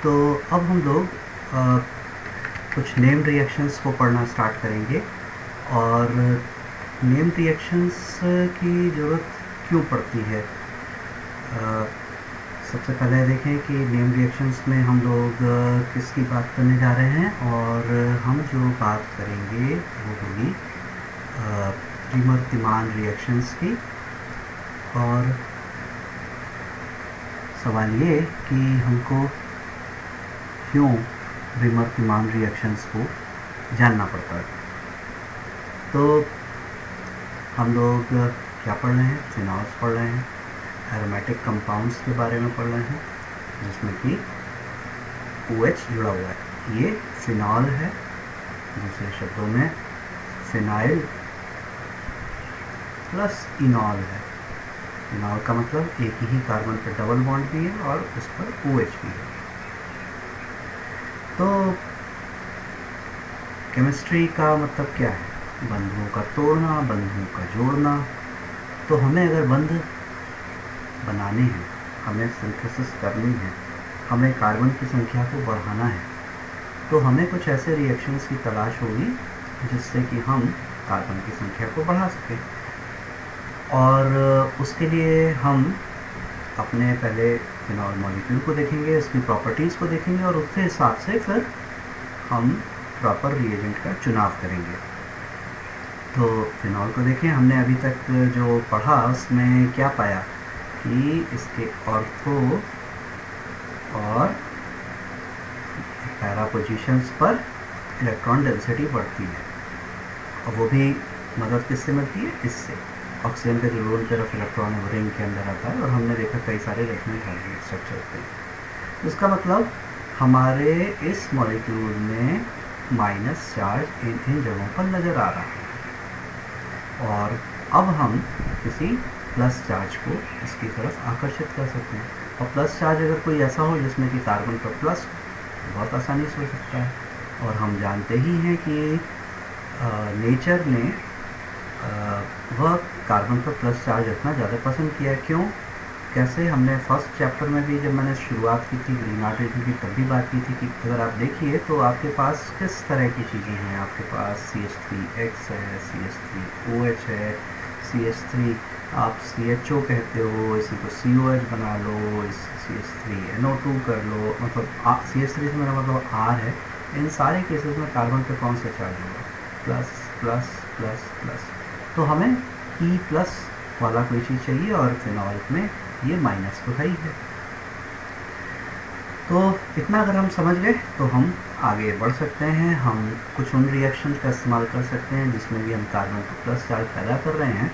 तो अब हम लोग कुछ नेम्ड रिएक्शंस को पढ़ना स्टार्ट करेंगे। और नेम्ड रिएक्शंस की ज़रूरत क्यों पड़ती है? सबसे पहले देखें कि नेम्ड रिएक्शंस में हम लोग किसकी बात करने जा रहे हैं, और हम जो बात करेंगे वो होगी विमर्तिमान रिएक्शंस की। और सवाल ये कि हमको क्यों विमर्तिमान रिएक्शंस को जानना पड़ता है। तो हम लोग क्या पढ़ रहे हैं? फिनॉल्स पढ़ रहे हैं, एरोमेटिक कंपाउंड्स के बारे में पढ़ रहे हैं जिसमें कि OH जुड़ा हुआ है। ये फिनॉल है, दूसरे शब्दों में फिनाइल प्लस इनॉल है। इनॉल का मतलब एक ही कार्बन पर डबल बॉन्ड भी है और उस पर OH भी है। तो केमिस्ट्री का मतलब क्या है? बंधुओं का तोड़ना, बंधुओं का जोड़ना। तो हमें अगर बंध बनाने हैं, हमें सिंथेसिस करनी है, हमें कार्बन की संख्या को बढ़ाना है, तो हमें कुछ ऐसे रिएक्शंस की तलाश होगी जिससे कि हम कार्बन की संख्या को बढ़ा सकें। और उसके लिए हम अपने पहले फिनॉल मॉलिक्यूल को देखेंगे, उसकी प्रॉपर्टीज़ को देखेंगे, और उसके हिसाब से फिर हम प्रॉपर रिएजेंट का चुनाव करेंगे। तो फिनॉल को देखें, हमने अभी तक जो पढ़ा उसमें क्या पाया कि इसके ऑर्थो और पैरा पोजीशंस पर इलेक्ट्रॉन डेंसिटी बढ़ती है, और वो भी मदद किससे मिलती है? इससे ऑक्सीजन का जो दोनों तरफ इलेक्ट्रॉन है रिंग के अंदर आता है, और हमने देखा कई सारे रेजोनेंस हाइड्रोजन स्ट्रक्चर होते हैं। इसका मतलब हमारे इस मॉलिक्यूल में माइनस चार्ज इन जगहों पर नज़र आ रहा है, और अब हम किसी प्लस चार्ज को इसकी तरफ आकर्षित कर सकते हैं। और प्लस चार्ज अगर कोई ऐसा हो जिसमें कि कार्बन पर प्लस, बहुत आसानी से हो सकता है। और हम जानते ही हैं कि नेचर ने वह कार्बन पर प्लस चार्ज रखना ज़्यादा पसंद किया है। क्यों? कैसे? हमने फर्स्ट चैप्टर में भी जब मैंने शुरुआत की थी ग्रीनहाउस की, तब भी बात की थी कि अगर आप देखिए तो आपके पास किस तरह की चीज़ें हैं। आपके पास CH3X है, CH3OH है, CH3 आप CHO कहते हो, इसी को COH बना लो, इस CH3NO2 कर लो। मतलब CH3 से मेरा मतलब R है। इन सारे केसेस में कार्बन पे कौन सा चार्ज होगा? Plus plus plus plus. तो हमें E प्लस वाला कोई चीज़ चाहिए, और फिनॉल में ये माइनस तो है ही है। तो इतना अगर हम समझ गए तो हम आगे बढ़ सकते हैं। हम कुछ उन रिएक्शन का इस्तेमाल कर सकते हैं जिसमें भी हम कार्बन को प्लस चार्ज पैदा कर रहे हैं,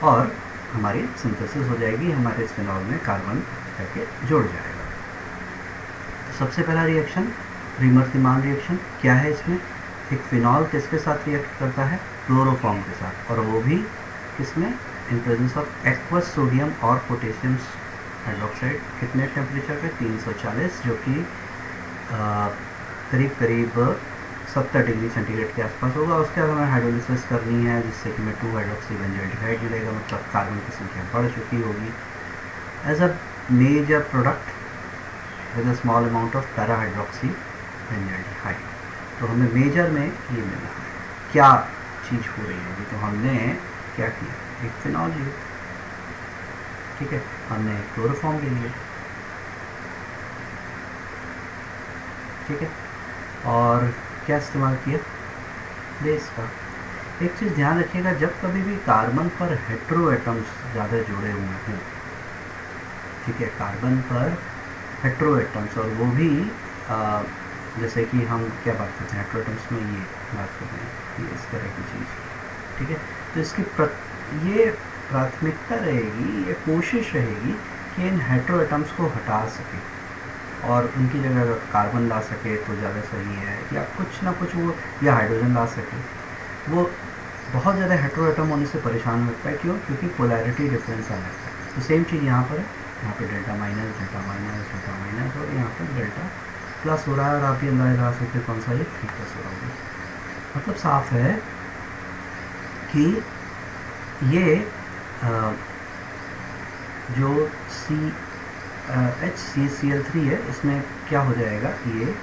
और हमारी सिंथेसिस हो जाएगी, हमारे फिनॉल में कार्बन करके जुड़ जाएगा। तो सबसे पहला रिएक्शन विमर्तिमान रिएक्शन क्या है? इसमें एक फिनॉल किसके साथ रिएक्ट करता है? क्लोरोफॉर्म के साथ, और वो भी किसमें? In presence of aqueous sodium और पोटेशियम हाइड्रोक्साइड। कितने टेम्परेचर पे? 340, जो कि करीब करीब 70 डिग्री सेंटीग्रेड के आसपास होगा। उसके बाद हमें हाइड्रोलिसिस करनी है जिससे कि हमें 2-हाइड्रोक्सी बेंजोएल्डिहाइड मिलेगा, मतलब कार्बन की संख्या बढ़ चुकी होगी। As a major product with a small amount of parahydroxy benzaldehyde. तो हमें मेजर में ये मिल रहा है। क्या चीज़ हो रही है? तो हमने क्या किया? एक फिनॉल लिया, ठीक है, हमने एक क्लोरोफॉर्म ले लिया, ठीक है, और क्या इस्तेमाल किया? बेस का। एक चीज़ ध्यान रखिएगा, जब कभी भी कार्बन पर हेट्रो एटम्स ज़्यादा जुड़े हुए हैं, ठीक है, कार्बन पर हेट्रो एटम्स, और वो भी जैसे कि हम क्या बात करते हैं हेट्रो एटम्स में, ये बात करते हैं, ये इस तरह की चीज़, ठीक है। तो इसकी ये प्राथमिकता रहेगी, ये कोशिश रहेगी कि इन हेट्रो एटम्स को हटा सके और उनकी जगह अगर कार्बन ला सके तो ज़्यादा सही है, या कुछ ना कुछ वो, या हाइड्रोजन ला सके। वो बहुत ज़्यादा हेट्रो एटम होने से परेशान लगता है। क्यों? क्योंकि पोलैरिटी डिफरेंस आ जाता है। तो सेम चीज़ यहाँ पर है, यहाँ पर delta minus delta minus delta minus, और यहाँ पर डेल्टा प्लस हो रहा है, और आप ये अंदाजा लगा सकते कौन सा ये 3 प्लस हो रहा होगा। मतलब साफ है कि ये जो HCl3 है, इसमें क्या हो जाएगा, ये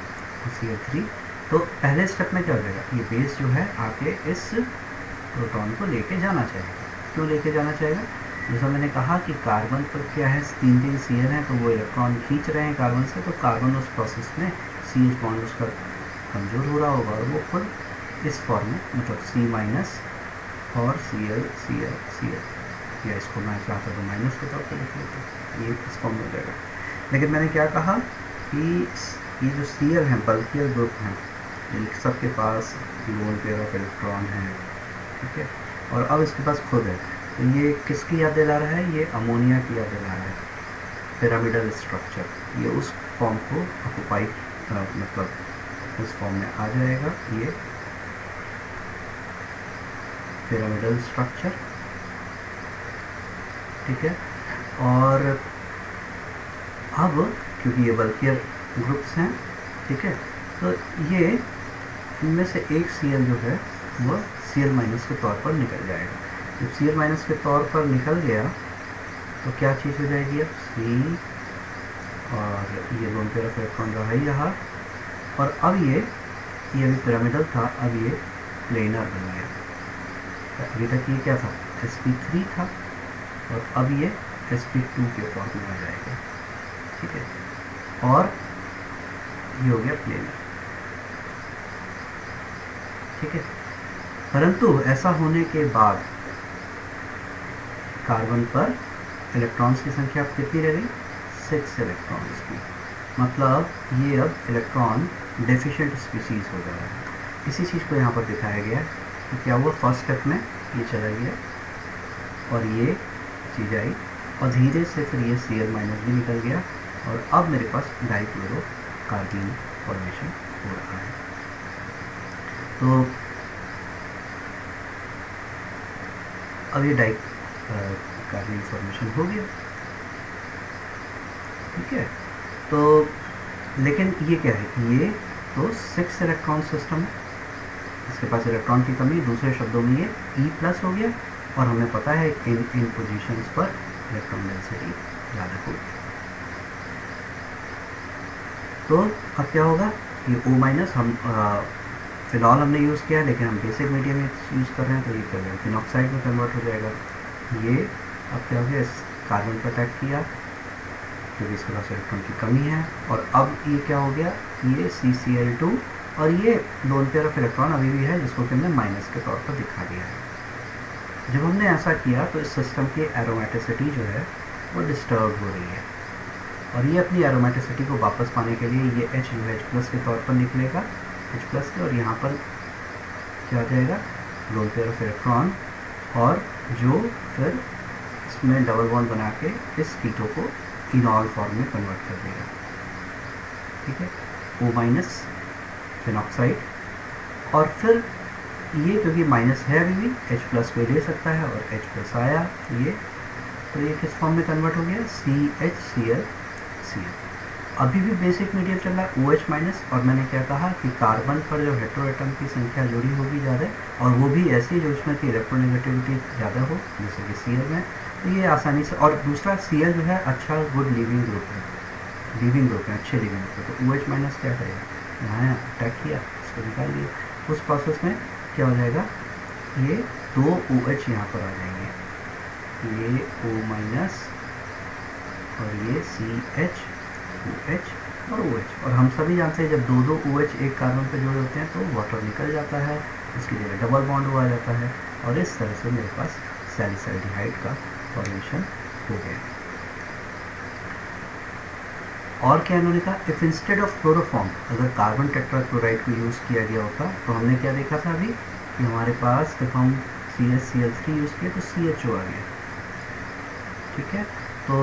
Cl3, तो पहले स्टेप में क्या हो जाएगा, ये बेस जो है आके इस प्रोटॉन को लेके जाना चाहेगा। क्यों लेके जाना चाहेगा, जैसा मैंने कहा कि कार्बन पर क्या है, 3 Cl है, तो वो इलेक्ट्रॉन खींच रहे हैं कार्बन से, तो कार्बन उस प्रोसेस में CH बॉन्ड उसका कमज़ोर हो रहा होगा और वो खुद इस फॉर्म में, मतलब C- और Cl, या इसको मैं चाहता तो माइनस के तौर पर लिख लेता हूँ, ये इस फॉर्म में हो जाएगा। लेकिन मैंने क्या कहा कि ये जो Cl हैं, बल्कियर ग्रुप हैं, इन सबके पास लोन पेयर ऑफ इलेक्ट्रॉन है, ठीक है, और अब इसके पास खुद है, तो ये किसकी याद दिला रहा है, ये अमोनिया की याद दिला रहा है, पिरामिडल स्ट्रक्चर, ये उस फॉर्म को ऑक्युपाई, मतलब उस फॉर्म में आ जाएगा, ये पिरामिडल स्ट्रक्चर, ठीक है। और अब क्योंकि ये बल्कियर ग्रुप्स हैं, ठीक है, तो ये इनमें से एक Cl जो है वह Cl- के तौर पर निकल जाएगा। जब Cl- के तौर पर निकल गया तो क्या चीज़ हो जाएगी, अब C, और ये लोन पेयर ऑफ इलेक्ट्रॉन रहा ही रहा, और अब ये अभी पिरामिडल था, अब ये प्लेनर बन गया। अभी तक ये क्या था, sp3 था, और अब ये sp2 के फॉर्म में आ जाएगा, ठीक है, और ये हो गया प्लेनर, ठीक है। परंतु ऐसा होने के बाद कार्बन पर इलेक्ट्रॉन्स की संख्या अब कितनी रह गई, 6 इलेक्ट्रॉन्स की, मतलब ये अब इलेक्ट्रॉन डेफिशिएंट स्पीसीज हो जा रहा है। इसी चीज़ को यहाँ पर दिखाया गया है कि क्या हुआ, फर्स्ट स्टेप में ये चला गया और ये चीज़ आई, और धीरे से फिर ये Cl- भी निकल गया, और अब मेरे पास डाइक्लोरो कार्बीन फॉर्मेशन हो रहा है। तो अब ये कार्बन फॉर्मेशन हो गया, ठीक है। तो लेकिन ये क्या है, ये तो 6 इलेक्ट्रॉन सिस्टम है, इसके पास इलेक्ट्रॉन की कमी, दूसरे शब्दों में ये E+ हो गया, और हमें पता है इन पोजीशंस पर इलेक्ट्रॉन डेंसिटी ज़्यादा होगी। तो अब क्या होगा, ये O- हम फिनॉल हमने यूज़ किया, लेकिन हम बेसिक मीडियम में यूज़ कर रहे हैं, तो ये क्या फिनॉक्साइड में कन्वर्ट हो जाएगा। ये अब क्या हो गया, इस कार्बन पर अटैक किया क्योंकि इसके पास इलेक्ट्रॉन की कमी है, और अब ये क्या हो गया, ये CCl2, और ये लोन पेयर ऑफ इलेक्ट्रॉन अभी भी है, जिसको कि हमने माइनस के तौर पर दिखा दिया है। जब हमने ऐसा किया तो इस सिस्टम की एरोमेटिसिटी जो है वो डिस्टर्ब हो रही है, और ये अपनी एरोमेटिसिटी को वापस पाने के लिए ये H जो है H+ के तौर पर निकलेगा, H+ के, और यहाँ पर क्या आ जाएगा, लोन पेयर ऑफ इलेक्ट्रॉन, और जो फिर इसमें डबल बॉन्ड बना के इस कीटो को इनॉल फॉर्म में कन्वर्ट कर देगा, ठीक है, O- फिनॉक्साइड, और फिर ये क्योंकि माइनस है अभी भी, H+ को ले सकता है, और H+ आया ये, तो ये किस फॉर्म में कन्वर्ट हो गया, CHCl, अभी भी बेसिक मीडियम चल रहा है OH-, और मैंने क्या कहा कि कार्बन पर जो हेटेरोएटम की संख्या जुड़ी होगी ज़्यादा, और वो भी ऐसी जो उसमें की इलेक्ट्रोनेगेटिविटी ज़्यादा हो, जैसे कि Cl में, तो ये आसानी से, और दूसरा Cl जो है अच्छा गुड लिविंग ग्रुप है, अच्छे लिविंग ग्रुप है, तो OH- क्या करेगा, यहाँ अटैक किया, इसको निकाल दिया, उस प्रोसेस में क्या हो जाएगा, ये 2 OH यहाँ पर आ जाएंगे, ये O- और ये CH, OH और OH, और हम सभी जानते हैं जब 2 OH एक कार्बन पर जुड़े होते हैं तो वाटर निकल जाता है, उसकी जगह डबल बॉन्ड हुआ जाता है, और इस तरह से मेरे पास सैलिसाइल्डिहाइड का फॉर्मेशन हो गया। और क्या इन्होंने कहा, इफ इंस्टेड ऑफ क्लोरोफॉर्म अगर कार्बन टेट्राक्लोराइड को यूज़ किया गया होता, तो हमने क्या देखा था अभी कि हमारे पास जब हम CH-Cl3 यूज़ किए तो CHO आ गया, ठीक है। तो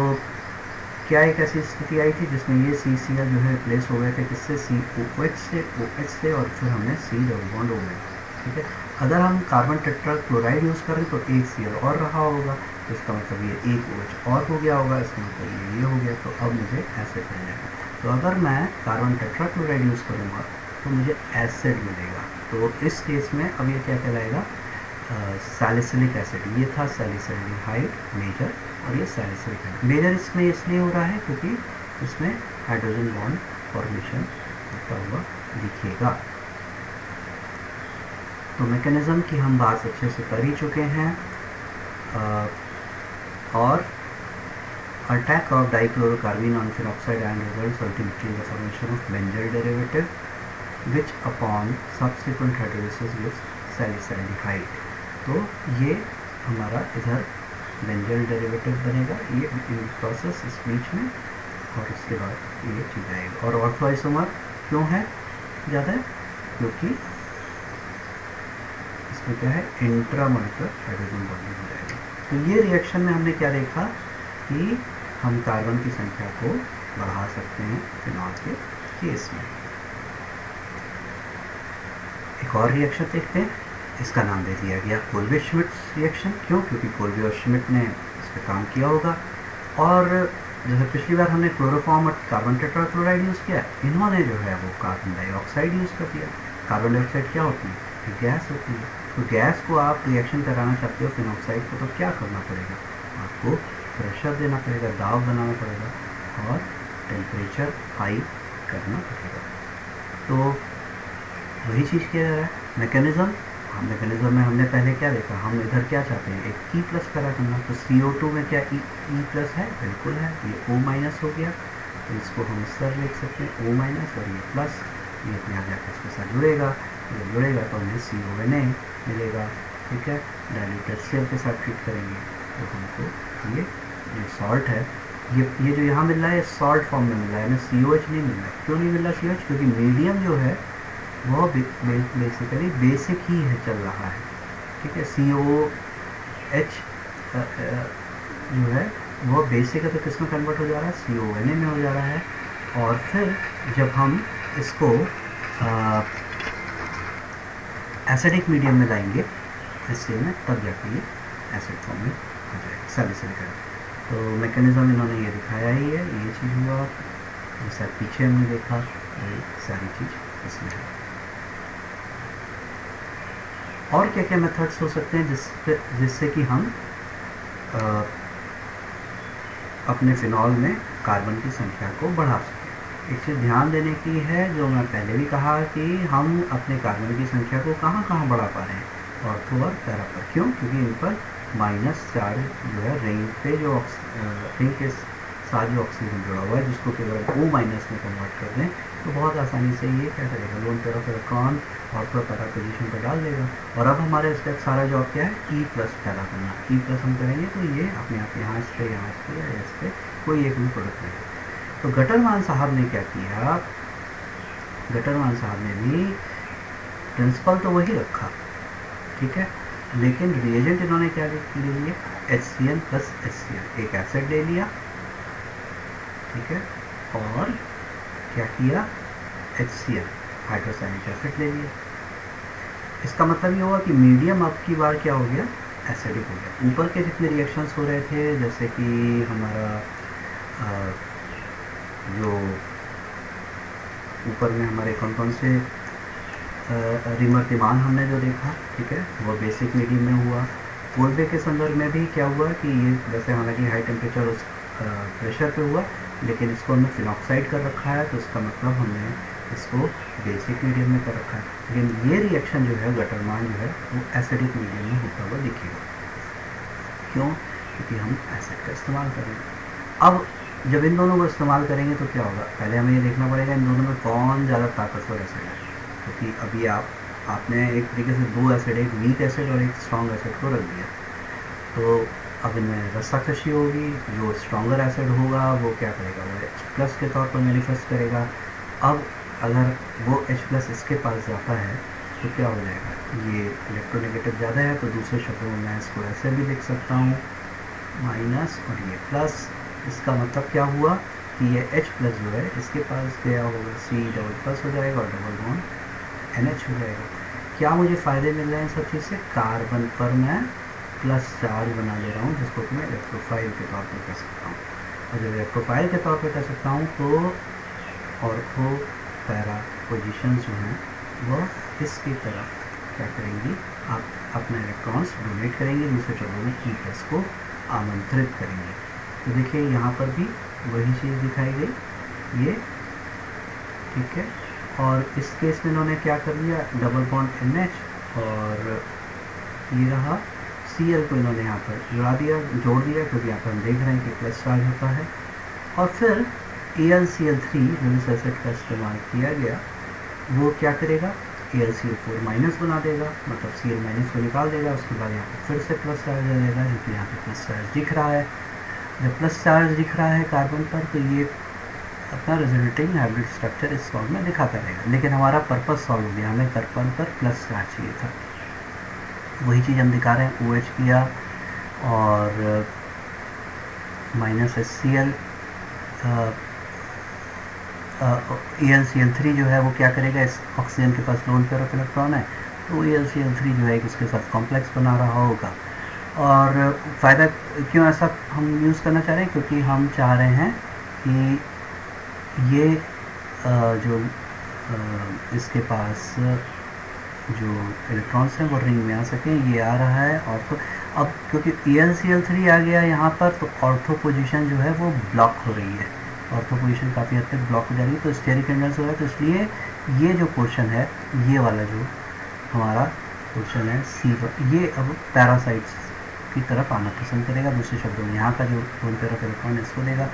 क्या एक ऐसी स्थिति आई थी जिसमें ये CCl जो है रिप्लेस हो गए थे किससे, COH से, OH से, और फिर हमने C डबल बॉन्ड हो गए, ठीक है। अगर हम कार्बन टेट्राक्लोराइड यूज़ करें तो एक Cl और रहा होगा, तो इसका मतलब ये एक OH और हो गया होगा, इसका मतलब ये हो गया, तो अब मुझे एसिड मिल जाएगा। तो अगर मैं कार्बन टेट्राक्लोराइड यूज़ करूँगा तो मुझे एसिड मिलेगा, तो इस केस में अब ये क्या कहलाएगा, सैलिसिलिक एसिड, ये था सैलिसल्डिहाइड मेजर, और ये सैलिसिलिक एसिड मेजर इसमें इसलिए हो रहा है क्योंकि इसमें हाइड्रोजन बॉन्ड फॉर्मेशन होता हुआ दिखेगा। तो मैकेनिज़्म की हम बात अच्छे से कर ही चुके हैं। और attack of dichlorocarbene on phenoxide ion results ultimately in the formation of benzyl derivative, which upon subsequent hydrolysis gives salicylic। तो ये हमारा इधर बेंजल डेरिवेटिव बनेगा, ये इन प्रोसेस इस बीच में, और उसके बाद ये चीज आएगा। और ऑर्थोआइसोमर क्यों है ज़्यादा, क्योंकि इसमें क्या है, इंट्रामोलिकुलर हाइड्रोजन बॉन्डिंग हो जाएगा। तो ये रिएक्शन में हमने क्या देखा कि हम कार्बन की संख्या को बढ़ा सकते हैं फिनॉल के केस में। एक और रिएक्शन देखते हैं, इसका नाम दे दिया गया कोल्बे श्मिट रिएक्शन। क्यों? क्योंकि कोल्बे और श्मिट ने इस पर काम किया होगा। और जैसे पिछली बार हमने क्लोरोफॉर्म और कार्बन टेट्राक्लोराइड यूज़ किया, इन्होंने जो है वो कार्बन डाइऑक्साइड यूज़ कर दिया। कार्बन डाइऑक्साइड क्या होती है, गैस होती है। तो गैस को आप रिएक्शन कराना चाहते हो फिनॉक्साइड को, तो क्या करना पड़ेगा, आपको प्रेशर देना पड़ेगा, दाब बनाना पड़ेगा और टेम्परेचर हाई करना पड़ेगा। तो वही चीज़ किया जा रहा है। मैकेनिज़्म में हमने पहले क्या देखा, हम इधर क्या चाहते हैं, एक E+ करा करना। तो CO2 में क्या E+ है, बिल्कुल है। ये O- हो गया, तो इसको हम इस तरह लिख सकते हैं O- और ये प्लस, ये अपने यहाँ जाकर इसके साथ जुड़ेगा, ये जुड़ेगा तो हमें CONA मिलेगा। ठीक है, डाइल्यूटेड सेल के साथ ट्रीट करेंगे तो हमको ये जो सॉल्ट है, ये जो यहाँ मिल रहा है सॉल्ट फॉर्म में मिल रहा है, हमें COH नहीं मिल रहा है। क्यों नहीं मिल रहा COH? क्योंकि मीडियम जो है वो बेसिकली बेसिक ही है, चल रहा है। ठीक है, COH जो है वो बेसिक है, तो किस में कन्वर्ट हो जा रहा है, CONA में हो जा रहा है। और फिर जब हम इसको एसिडिक मीडियम में लाएंगे एसिड में, तब जाके ये एसिड फॉर्म में आ जाएगा, सैलिसिलिक एसिड। तो मैकेनिज़्म इन्होंने ये दिखाया ही है, ये चीज़ हुआ, जैसा पीछे हमने देखा, वही सारी चीज़ इसमें है। और क्या क्या मेथड्स हो सकते हैं जिससे कि हम अपने फिनॉल में कार्बन की संख्या को बढ़ा सकें। एक चीज़ ध्यान देने की है, जो मैं पहले भी कहा कि हम अपने कार्बन की संख्या को कहाँ कहाँ बढ़ा पा रहे हैं, ऑर्थो और पैरा पर। क्यों? क्योंकि इन पर -4 जो है रिंग पे जो रिंग के साथ जो ऑक्सीजन जुड़ा हुआ है, जिसको केवल O- में कन्वर्ट कर दें, तो बहुत आसानी से ये क्या करेगा, lone pair of electron ortho para position पर डाल देगा। और अब हमारे इसका सारा जॉब क्या है, E+ पैदा करना। E+ हम करेंगे तो ये अपने आप यहाँ इस पर या इस पर कोई एक भी प्रोडक्ट नहीं। तो गटरमान साहब ने क्या किया, गटरमान साहब ने भी प्रिंसिपल तो वही रखा, ठीक है, लेकिन रिएजेंट इन्होंने क्या ले लिए, HCl + HCl, एक एसिड ले लिया, ठीक है, और क्या किया, HCl हाइड्रोसाइनिक एसिड ले लिया। इसका मतलब ये हुआ कि मीडियम अब की बार क्या हो गया, एसिडिक हो गया। ऊपर के जितने रिएक्शंस हो रहे थे, जैसे कि हमारा जो ऊपर में हमारे कौन कौन से रिमर्तिमान हमने जो देखा, ठीक है, वो बेसिक मीडियम में हुआ। कोल्बे के संदर्भ में भी क्या हुआ कि ये वैसे हालांकि हाई टेम्परेचर उस प्रेशर पे हुआ, लेकिन इसको हमने फिनॉक्साइड कर रखा है, तो इसका मतलब हमने इसको बेसिक मीडियम में कर रखा है। लेकिन ये रिएक्शन जो है गटरमान जो है वो एसिडिक मीडियम में होता हुआ दिखेगा। क्यों? क्योंकि हम एसिड का इस्तेमाल करेंगे। अब जब इन दोनों को इस्तेमाल करेंगे तो क्या होगा, पहले हमें ये देखना पड़ेगा इन दोनों में कौन ज़्यादा ताकतवर एसिड है। क्योंकि अभी आपने एक तरीके से 2 एसिड, एक वीक एसिड और एक स्ट्रॉन्ग एसिड को रख दिया, तो अब इनमें रस्साकशी होगी। जो स्ट्रॉन्गर एसिड होगा वो क्या करेगा, वो H+ के तौर पर मैनिफेस्ट करेगा। अब अगर वो H+ इसके पास जाता है तो क्या हो जाएगा, ये इलेक्ट्रोनेगेटिव ज़्यादा है, तो दूसरे शब्दों में मैं इसको ऐसे भी लिख सकता हूँ, माइनस और ये प्लस। इसका मतलब क्या हुआ कि ये H+ जो है इसके पास गया होगा, C++ हो जाएगा और डबल बॉन्ड NH हो जाएगा। क्या मुझे फ़ायदे मिल रहे हैं इन सब चीज़ से, कार्बन पर मैं प्लस चार्ज बना ले रहा हूँ, जिसको कि मैं इलेक्ट्रोफाइल के तौर पर कह सकता हूँ। और जब इलेक्ट्रोफाइल के तौर पर कह सकता हूँ तो ऑर्थो पैरा पोजीशंस जो हैं वो इसकी तरफ क्या करेंगी, आप अपने इलेक्ट्रॉन्स डोनेट करेंगे, दूसरे शब्दों में E+ को आमंत्रित करेंगे। तो देखिए यहाँ पर भी वही चीज़ दिखाई गई ये, ठीक है। और इस केस में इन्होंने क्या कर दिया, डबल बॉन्ड NH और ये रहा Cl को इन्होंने यहाँ पर जोड़ दिया, क्योंकि यहाँ पर हम देख रहे हैं कि प्लस चार्ज होता है। और फिर AlCl3 जो इस एसिड का इस्तेमाल किया गया वो क्या करेगा, AlCl4 माइनस बना देगा, मतलब Cl माइनस को निकाल देगा। उसके बाद यहाँ पर फिर से प्लस चार्ज दे देगा, क्योंकि यहाँ पर प्लस चार्ज दिख रहा है। जब प्लस चार्ज दिख रहा है कार्बन पर, तो ये अपना रिजल्टिंग हाइब्रिड स्ट्रक्चर इस फॉर्म में दिखाता रहेगा। लेकिन हमारा पर्पस सॉल्व हो गया, हमें कार्बन पर प्लस चार्ज चाहिए था। वही चीज़ हम दिखा रहे हैं, OH किया और माइनस HCl, AlCl3 जो है वो क्या करेगा, इस ऑक्सीजन के पास लोन पेयर ऑफ इलेक्ट्रॉन है, तो AlCl3 जो है उसके साथ कॉम्प्लेक्स बना रहा होगा। और फ़ायदा क्यों ऐसा हम यूज़ करना चाह रहे हैं, क्योंकि हम चाह रहे हैं कि ये जो इसके पास जो इलेक्ट्रॉन्स हैं वो रिंग में आ सकें। ये आ रहा है और तो अब क्योंकि AlCl3 आ गया यहाँ पर, तो ऑर्थो पोजीशन जो है वो ब्लॉक हो रही है, ऑर्थो पोजीशन काफ़ी हद तक ब्लॉक हो जा रही है, तो स्टेरिक हिंड्रेंस हो रहा है। तो इसलिए ये जो पोर्शन है, ये वाला जो हमारा पोर्शन है C1, ये अब पैरासाइट्स की तरफ आना पसंद करेगा। दूसरे शब्दों में यहाँ का जो लोन पेयर ऑफ इलेक्ट्रॉन इसको लेगा।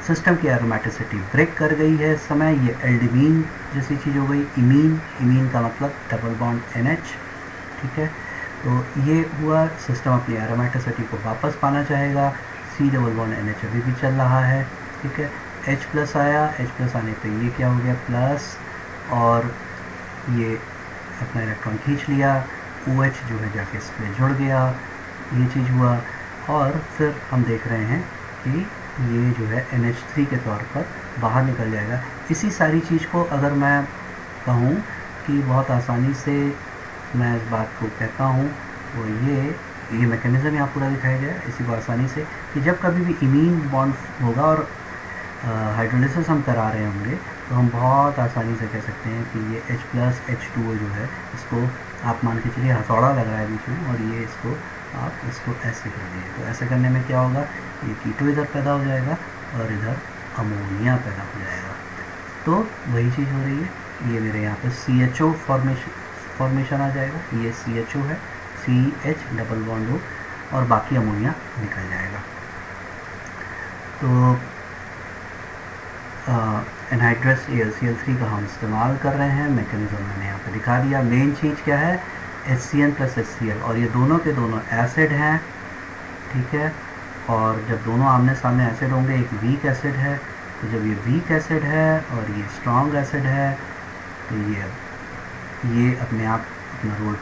सिस्टम की एरोमेटिसिटी ब्रेक कर गई है इस समय, ये एल्डिमीन जैसी चीज़ हो गई। इमीन का मतलब डबल बॉन्ड NH, ठीक है। तो ये हुआ, सिस्टम अपनी एरोमेटिसिटी को वापस पाना चाहेगा। C डबल बॉन्ड NH अभी भी चल रहा है, ठीक है। H+ आया, H+ आने पे ये क्या हो गया, प्लस, और ये अपना इलेक्ट्रॉन खींच लिया। OH जो है जाके इस पर जुड़ गया, ये चीज़ हुआ। और फिर हम देख रहे हैं कि ये जो है NH3 के तौर पर बाहर निकल जाएगा। इसी सारी चीज़ को अगर मैं कहूँ कि बहुत आसानी से मैं इस बात को कहता हूँ, तो ये मैकेनिज़्म यहाँ पूरा दिखाया गया है इसी को आसानी से, कि जब कभी भी इमीन बॉन्ड होगा और हाइड्रोलिसिस हम करा रहे होंगे, तो हम बहुत आसानी से कह सकते हैं कि ये H+ H2O जो है, इसको आप मान के चलिए हथौड़ा लग रहा है बीच में, और ये आप इसको ऐसे कर दीजिए। तो ऐसे करने में क्या होगा, ये कीटो इधर पैदा हो जाएगा और इधर अमोनिया पैदा हो जाएगा। तो वही चीज़ हो रही है। ये मेरे यहाँ पे CHO फॉर्मेशन आ जाएगा, ये CHO है, CH डबल बॉन्ड O, और बाकी अमोनिया निकल जाएगा। तो एनहाइड्रस AlCl3 का हम इस्तेमाल कर रहे हैं। मैकेनिज्म मैंने यहाँ पे दिखा दिया। मेन चीज़ क्या है, HCN + HCl, और ये दोनों के दोनों एसिड हैं, ठीक है। और जब दोनों आमने सामने एसिड होंगे, एक वीक एसिड है, तो जब ये वीक एसिड है और ये स्ट्रॉन्ग एसिड है, तो ये अपने आप अपना रोल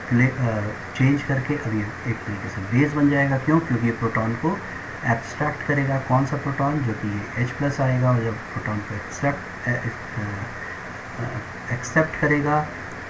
चेंज करके अब ये एक तरीके से बेस बन जाएगा। क्यों, क्योंकि ये प्रोटॉन को एब्स्ट्रैक्ट करेगा। कौन सा प्रोटॉन, जो कि ये H+ आएगा, और जब प्रोटॉन को एक्सेप्ट करेगा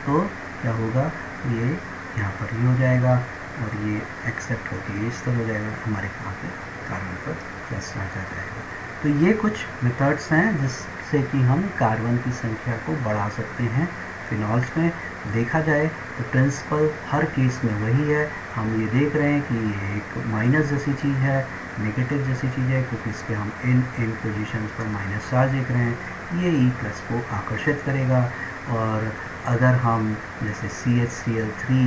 तो क्या होगा, ये यहाँ पर ये हो जाएगा, और ये एक्सेप्ट करके ये इस तरह हो जाएगा, हमारे यहाँ पे कार्बन पर प्लस चार्ज आ जाएगा। तो ये कुछ मेथड्स हैं जिससे कि हम कार्बन की संख्या को बढ़ा सकते हैं फिनॉल्स में। देखा जाए तो प्रिंसिपल हर केस में वही है। हम ये देख रहे हैं कि ये एक माइनस जैसी चीज़ है, नेगेटिव जैसी चीज़ है, क्योंकि इसके हम इन पोजीशंस पर माइनस चार्ज देख रहे हैं। ये E+ को आकर्षित करेगा। और अगर हम जैसे CHCl3,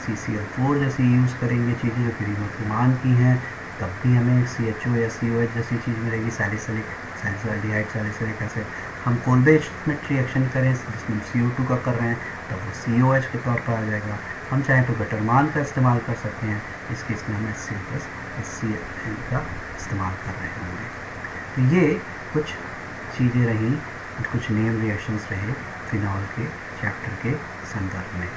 CCl4 जैसी यूज़ करेंगे चीज़ें जो कि रीमोथिमान की हैं, तब भी हमें CHO या COH जैसी चीज़ मिलेगी, सैलिसिलिक सैलिसिलिक एसिड। हम कोलबेच में रिएक्शन करें जिसमें CO2 का कर रहे हैं, तब वो COH के तौर पर आ जाएगा। हम चाहें तो गटरमान का इस्तेमाल कर सकते हैं, इस केस में हम HCl+ HCl का इस्तेमाल कर रहे होंगे। तो ये कुछ चीज़ें रहीं, कुछ नेम रिएक्शंस रहे फिनॉल के चैप्टर के संदर्भ में।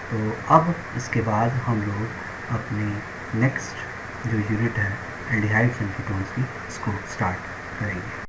तो अब इसके बाद हम लोग अपनी नेक्स्ट जो यूनिट है एल्डिहाइड्स एंड कीटोन्स की, इसको स्टार्ट करेंगे।